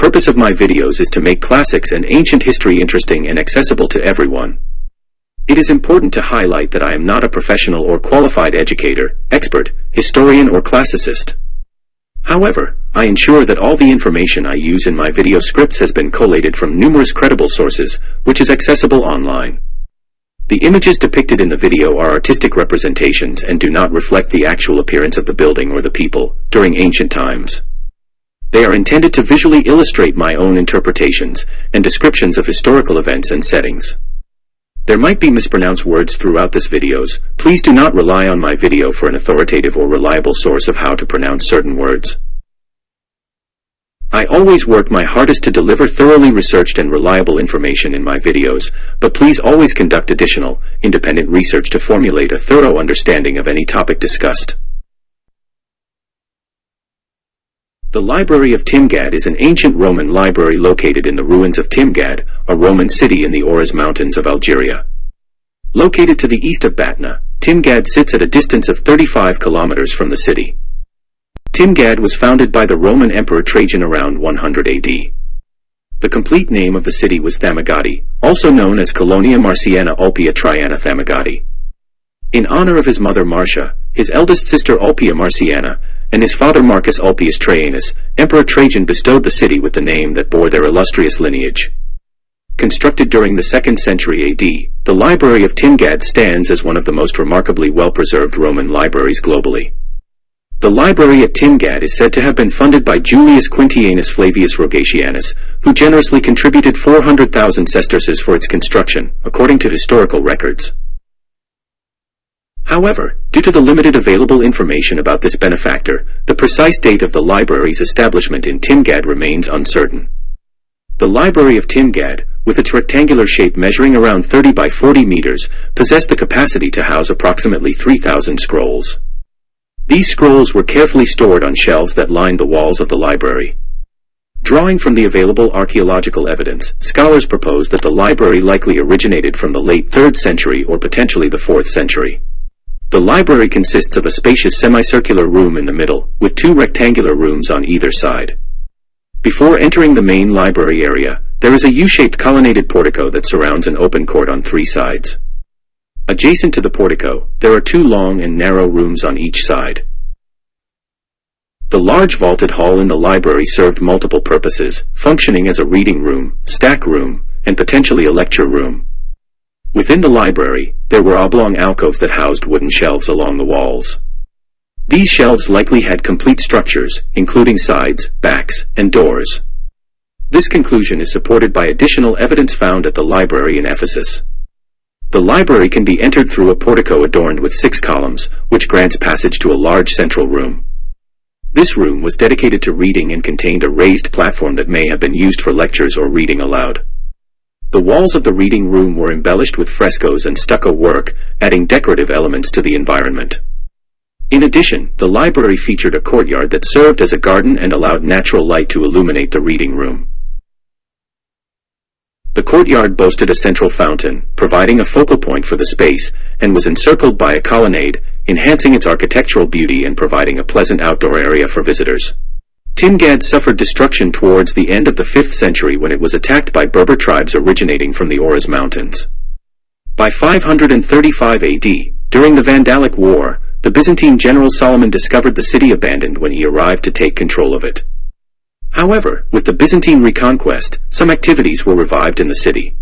purpose of my videos is to make classics and ancient history interesting and accessible to everyone. It is important to highlight that I am not a professional or qualified educator, expert, historian or classicist. However, I ensure that all the information I use in my video scripts has been collated from numerous credible sources, which is accessible online. The images depicted in the video are artistic representations and do not reflect the actual appearance of the building or the people during ancient times. They are intended to visually illustrate my own interpretations and descriptions of historical events and settings. There might be mispronounced words throughout this videos. Please do not rely on my video for an authoritative or reliable source of how to pronounce certain words. I always work my hardest to deliver thoroughly researched and reliable information in my videos, but please always conduct additional, independent research to formulate a thorough understanding of any topic discussed. The Library of Timgad is an ancient Roman library located in the ruins of Timgad, a Roman city in the Ouros Mountains of Algeria. Located to the east of Batna, Timgad sits at a distance of 35 kilometers from the city. Timgad was founded by the Roman Emperor Trajan around 100 AD. The complete name of the city was Thamagati, also known as Colonia Marciana Ulpia Triana Thamagati. In honor of his mother Marcia, his eldest sister Ulpia Marciana, and his father Marcus Ulpius Traianus, Emperor Trajan bestowed the city with the name that bore their illustrious lineage. Constructed during the 2nd century AD, the Library of Timgad stands as one of the most remarkably well-preserved Roman libraries globally. The library at Timgad is said to have been funded by Julius Quintianus Flavius Rogatianus, who generously contributed 400,000 sesterces for its construction, according to historical records. However, due to the limited available information about this benefactor, the precise date of the library's establishment in Timgad remains uncertain. The Library of Timgad, with its rectangular shape measuring around 30 by 40 meters, possessed the capacity to house approximately 3,000 scrolls. These scrolls were carefully stored on shelves that lined the walls of the library. Drawing from the available archaeological evidence, scholars propose that the library likely originated from the late 3rd century or potentially the 4th century. The library consists of a spacious semicircular room in the middle, with 2 rectangular rooms on either side. Before entering the main library area, there is a U-shaped colonnaded portico that surrounds an open court on 3 sides. Adjacent to the portico, there are 2 long and narrow rooms on each side. The large vaulted hall in the library served multiple purposes, functioning as a reading room, stack room, and potentially a lecture room. Within the library, there were oblong alcoves that housed wooden shelves along the walls. These shelves likely had complete structures, including sides, backs, and doors. This conclusion is supported by additional evidence found at the library in Ephesus. The library can be entered through a portico adorned with 6 columns, which grants passage to a large central room. This room was dedicated to reading and contained a raised platform that may have been used for lectures or reading aloud. The walls of the reading room were embellished with frescoes and stucco work, adding decorative elements to the environment. In addition, the library featured a courtyard that served as a garden and allowed natural light to illuminate the reading room. The courtyard boasted a central fountain, providing a focal point for the space, and was encircled by a colonnade, enhancing its architectural beauty and providing a pleasant outdoor area for visitors. Timgad suffered destruction towards the end of the 5th century when it was attacked by Berber tribes originating from the Ouros Mountains. By 535 AD, during the Vandalic War, the Byzantine general Solomon discovered the city abandoned when he arrived to take control of it. However, with the Byzantine reconquest, some activities were revived in the city.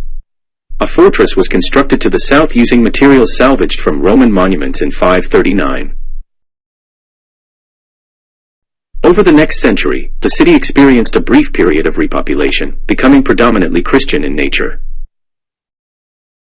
A fortress was constructed to the south using materials salvaged from Roman monuments in 539. Over the next century, the city experienced a brief period of repopulation, becoming predominantly Christian in nature.